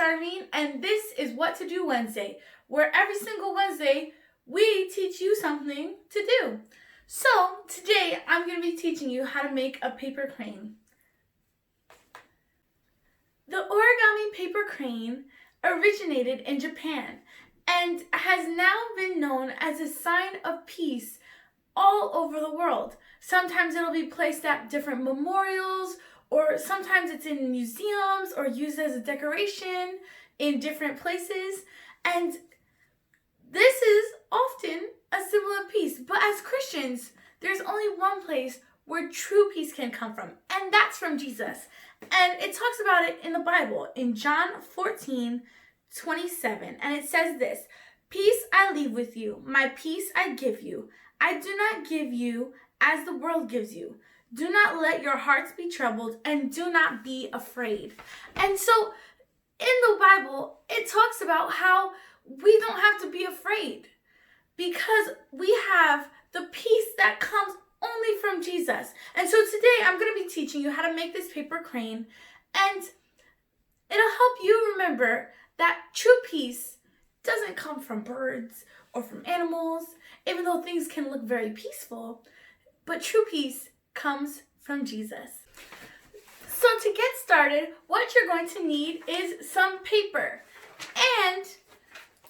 Arvine, and this is What to Do Wednesday, where every single Wednesday we teach you something to do. So today I'm going to be teaching you how to make a paper crane. The origami paper crane originated in Japan and has now been known as a sign of peace all over the world. Sometimes it'll be placed at different memorials, or sometimes it's in museums or used as a decoration in different places. And this is often a symbol of peace. But as Christians, there's only one place where true peace can come from, and that's from Jesus. And it talks about it in the Bible in John 14:27. And it says this: "Peace I leave with you, my peace I give you. I do not give you as the world gives you. Do not let your hearts be troubled, and do not be afraid." And so in the Bible, it talks about how we don't have to be afraid because we have the peace that comes only from Jesus. And so today I'm going to be teaching you how to make this paper crane, and it'll help you remember that true peace doesn't come from birds or from animals, even though things can look very peaceful, but true peace comes from Jesus. So to get started, what you're going to need is some paper. And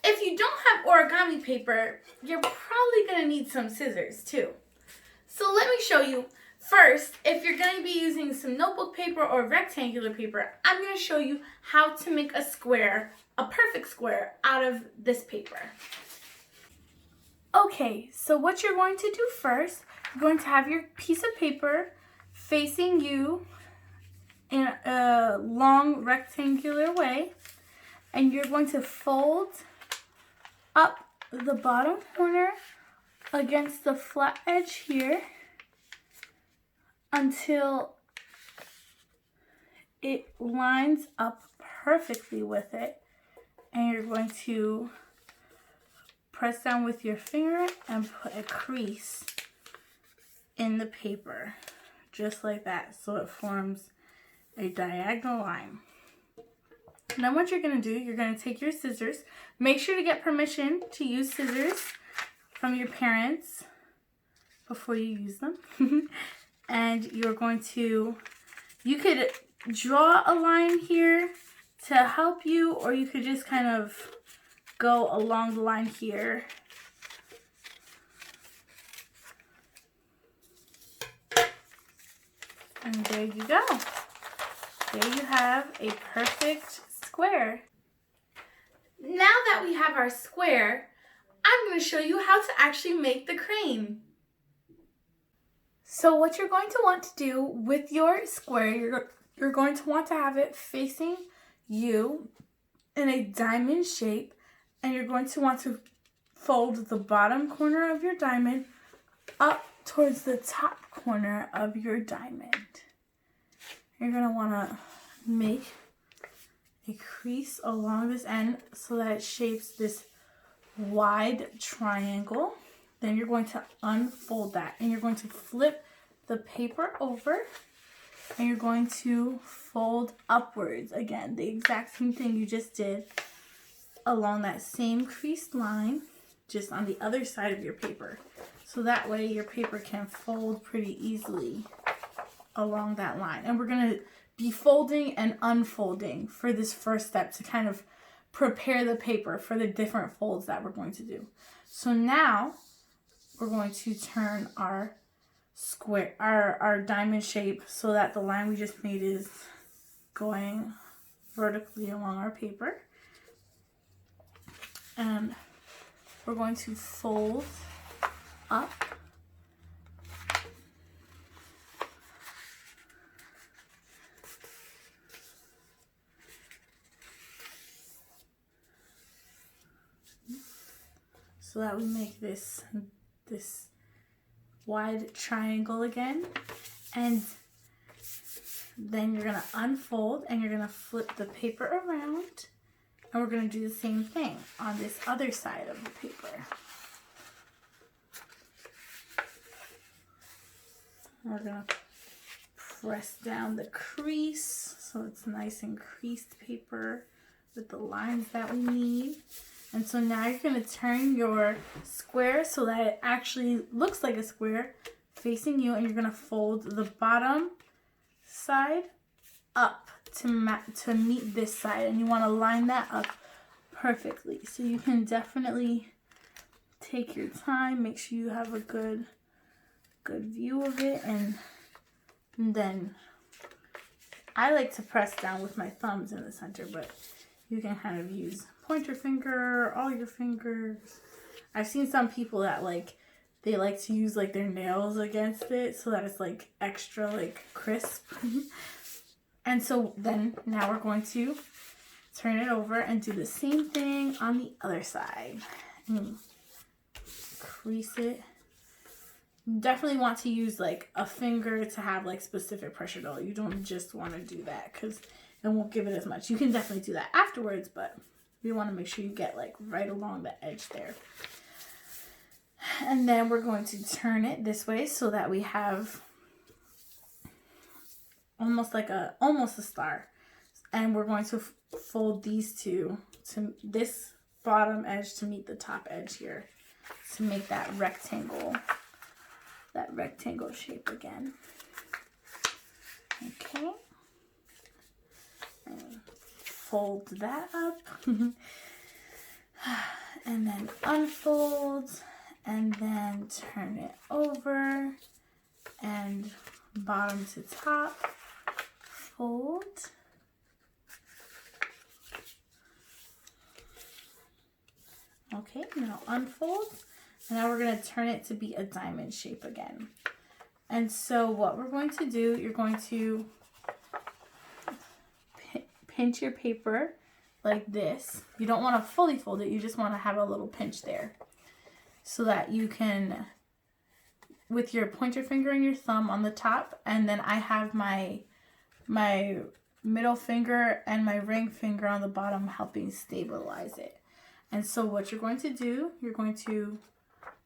if you don't have origami paper, you're probably going to need some scissors too. So let me show you. First, if you're going to be using some notebook paper or rectangular paper, I'm going to show you how to make a square, a perfect square, out of this paper. Okay, so what you're going to do first, you're going to have your piece of paper facing you in a long rectangular way, and you're going to fold up the bottom corner against the flat edge here until it lines up perfectly with it, and you're going to press down with your finger and put a crease in the paper just like that, so it forms a diagonal line. Now what you're going to do, you're going to take your scissors. Make sure to get permission to use scissors from your parents before you use them. And you're going to, you could draw a line here to help you, or you could just kind of go along the line here. And there you go. There you have a perfect square. Now that we have our square, I'm going to show you how to actually make the crane. So what you're going to want to do with your square, you're going to want to have it facing you in a diamond shape, and you're going to want to fold the bottom corner of your diamond up towards the top corner of your diamond. You're going to want to make a crease along this end so that it shapes this wide triangle. Then you're going to unfold that, and you're going to flip the paper over, and you're going to fold upwards again, the exact same thing you just did along that same creased line, just on the other side of your paper. So that way your paper can fold pretty easily along that line. And we're going to be folding and unfolding for this first step to kind of prepare the paper for the different folds that we're going to do. So now we're going to turn our square, our diamond shape, so that the line we just made is going vertically along our paper. And we're going to fold up so that we make this wide triangle again. And then you're going to unfold, and you're going to flip the paper around, and we're going to do the same thing on this other side of the paper. We're going to press down the crease so it's nice and creased paper with the lines that we need. And so now you're going to turn your square so that it actually looks like a square facing you, and you're going to fold the bottom side up to meet this side, and you want to line that up perfectly. So you can definitely take your time, make sure you have a good view of it, and then I like to press down with my thumbs in the center, but you can kind of use pointer finger, all your fingers. I've seen some people that they like to use like their nails against it so that it's like extra like crisp. And so then now we're going to turn it over and do the same thing on the other side. Crease it. You definitely want to use like a finger to have like specific pressure though. You don't just want to do that because it won't give it as much. You can definitely do that afterwards, but you want to make sure you get like right along the edge there. And then we're going to turn it this way so that we have almost a star. And we're going to fold these two to this bottom edge to meet the top edge here to make that rectangle shape again. Okay. And fold that up. And then unfold. And then turn it over. And bottom to top. Fold. Okay, now unfold. And now we're going to turn it to be a diamond shape again. And so what we're going to do, you're going to pinch your paper like this. You don't want to fully fold it. You just want to have a little pinch there so that you can, with your pointer finger and your thumb on the top, and then I have my middle finger and my ring finger on the bottom helping stabilize it. And so what you're going to do, you're going to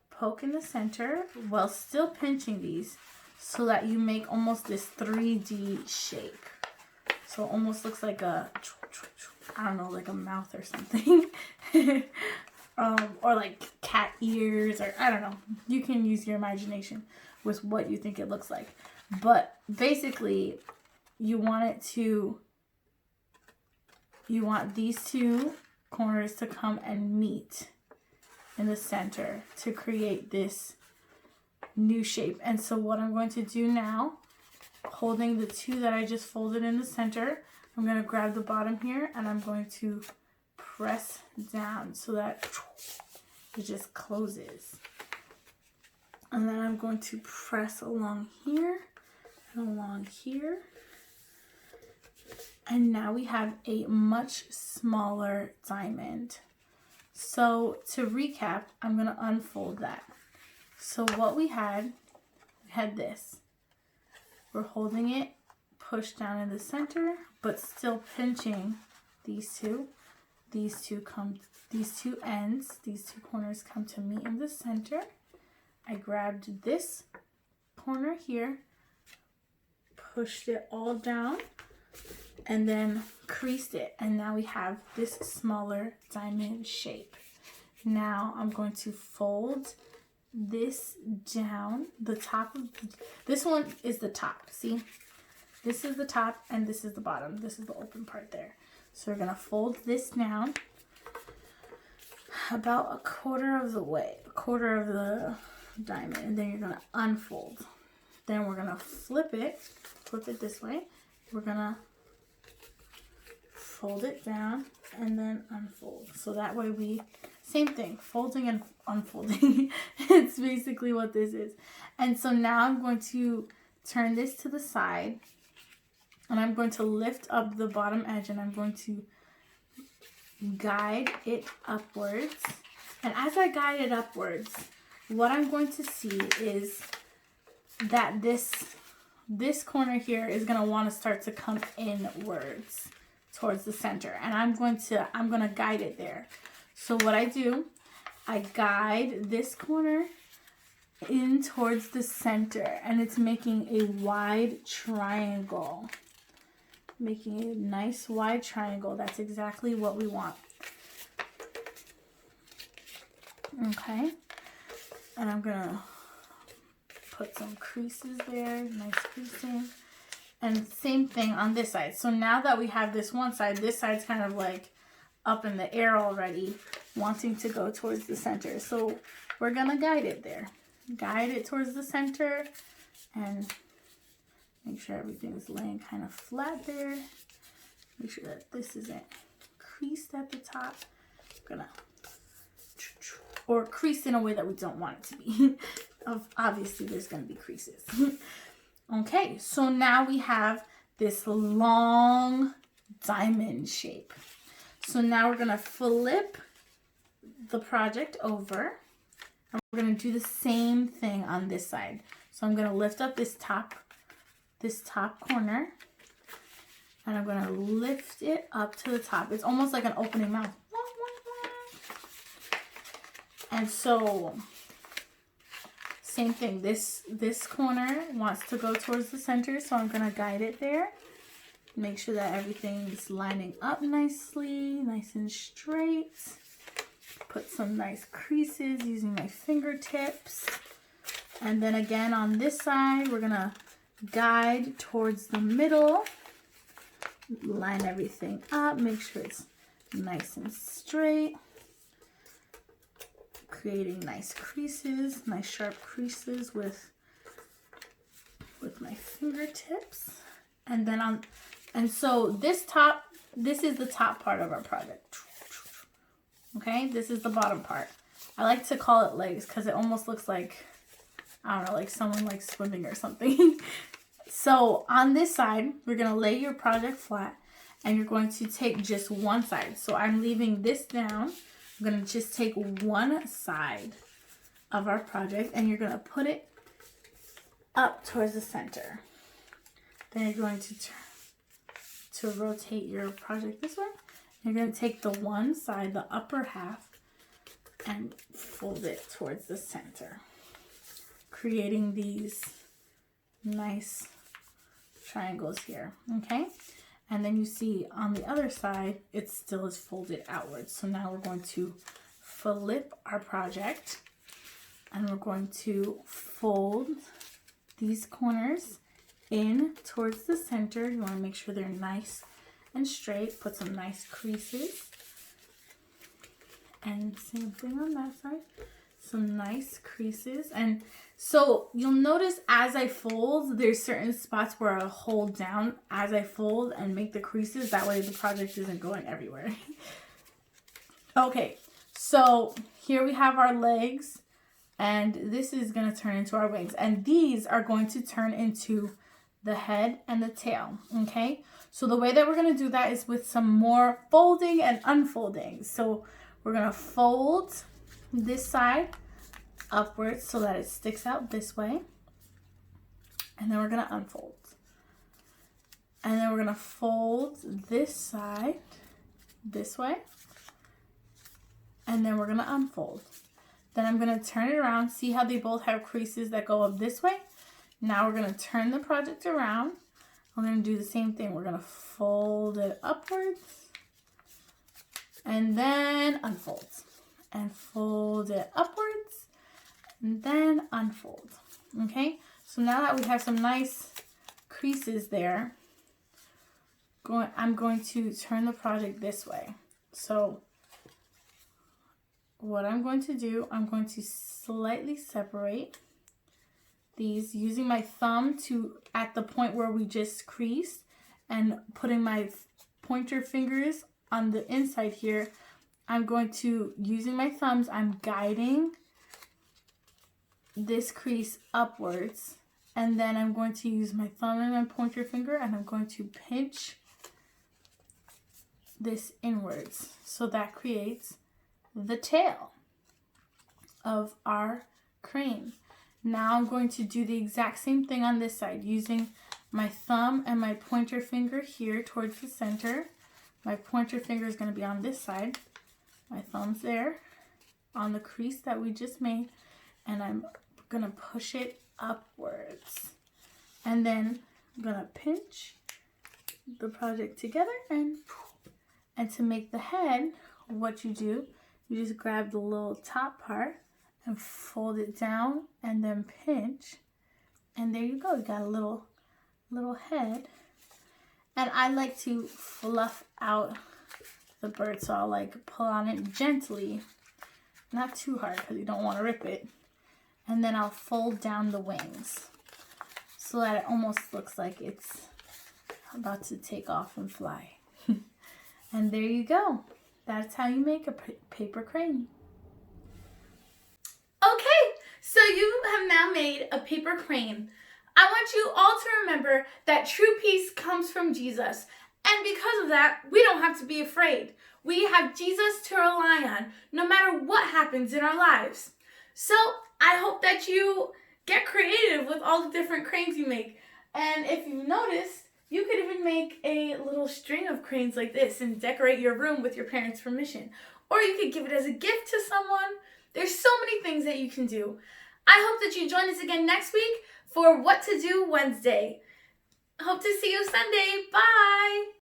poke in the center while still pinching these so that you make almost this 3D shape. So it almost looks like a, I don't know, like a mouth or something. Or like cat ears, or I don't know. You can use your imagination with what you think it looks like. But basically, you want these two corners to come and meet in the center to create this new shape. And so what I'm going to do now, holding the two that I just folded in the center, I'm going to grab the bottom here and I'm going to press down so that it just closes. And then I'm going to press along here and along here. And now we have a much smaller diamond. So to recap, I'm going to unfold that. So what we had this. We're holding it pushed down in the center, but still pinching these two. These two ends, these two corners come to meet in the center. I grabbed this corner here, pushed it all down, and then creased it. And now we have this smaller diamond shape. Now I'm going to fold this down. The top of this one is the top. See? This is the top and this is the bottom. This is the open part there. So we're going to fold this down about a quarter of the diamond, and then you're going to unfold. Then we're going to flip it this way. We're going to fold it down and then unfold. So that way same thing, folding and unfolding. It's basically what this is. And so now I'm going to turn this to the side. And I'm going to lift up the bottom edge and I'm going to guide it upwards. And as I guide it upwards, what I'm going to see is that this corner here is going to want to start to come inwards towards the center. And I'm going to guide it there. So what I do, I guide this corner in towards the center and it's making a wide triangle. making a nice wide triangle. That's exactly what we want. Okay, and I'm gonna put some creases there, nice creasing. And same thing on this side. So now that we have this one side, this side's kind of like up in the air already, wanting to go towards the center. So we're gonna guide it there. Guide it towards the center and make sure everything's laying kind of flat there. Make sure that this isn't creased at the top. I'm gonna, or creased in a way that we don't want it to be. Obviously there's gonna be creases. Okay, so now we have this long diamond shape. So now we're gonna flip the project over and we're gonna do the same thing on this side. So I'm gonna lift up this top corner and I'm gonna lift it up to the top. It's almost like an opening mouth. And so same thing, this corner wants to go towards the center, so I'm gonna guide it there. Make sure that everything's lining up nicely, nice and straight. Put some nice creases using my fingertips. And then again on this side, we're gonna guide towards the middle. Line everything up, make sure it's nice and straight. Creating nice creases, nice sharp creases with my fingertips. And then so this is the top part of our project. Okay, this is the bottom part. I like to call it legs because it almost looks like, I don't know, like someone like swimming or something. So on this side, we're gonna lay your project flat and you're going to take just one side. So I'm leaving this down. I'm going to just take one side of our project and you're going to put it up towards the center. Then you're going to rotate your project this way. You're going to take the one side, the upper half, and fold it towards the center, creating these nice triangles here, okay? And then you see on the other side, it still is folded outwards. So now we're going to flip our project and we're going to fold these corners in towards the center. You want to make sure they're nice and straight. Put some nice creases. And same thing on that side. Some nice creases. And so you'll notice as I fold, there's certain spots where I'll hold down as I fold and make the creases. That way the project isn't going everywhere. Okay, so here we have our legs and this is going to turn into our wings. And these are going to turn into the head and the tail, okay? So the way that we're going to do that is with some more folding and unfolding. So we're going to fold this side upwards so that it sticks out this way, and then we're going to unfold, and then we're going to fold this side this way, and then we're going to unfold. Then I'm going to turn it around. See how they both have creases that go up this way? Now we're going to turn the project around. We're going to do the same thing. We're going to fold it upwards and then unfold, and fold it upwards and then unfold. Okay, so now that we have some nice creases there, I'm going to turn the project this way. So what I'm going to do, I'm going to slightly separate these using my thumb to at the point where we just creased, and putting my pointer fingers on the inside here. I'm going to, using my thumbs, I'm guiding this crease upwards, and then I'm going to use my thumb and my pointer finger and I'm going to pinch this inwards. So that creates the tail of our crane. Now I'm going to do the exact same thing on this side, using my thumb and my pointer finger here towards the center. My pointer finger is going to be on this side. My thumb's there on the crease that we just made, and I'm going to push it upwards. And then I'm going to pinch the project together, and to make the head, what you do, you just grab the little top part and fold it down and then pinch, and there you go. You got a little head. And I like to fluff out the bird, so I'll like pull on it gently, not too hard because you don't want to rip it. And then I'll fold down the wings so that it almost looks like it's about to take off and fly. And there you go. That's how you make a paper crane. Okay, so you have now made a paper crane. I want you all to remember that true peace comes from Jesus. And because of that, we don't have to be afraid. We have Jesus to rely on, no matter what happens in our lives. So I hope that you get creative with all the different cranes you make. And if you've noticed, you could even make a little string of cranes like this and decorate your room with your parents' permission. Or you could give it as a gift to someone. There's so many things that you can do. I hope that you join us again next week for What to Do Wednesday. Hope to see you Sunday. Bye!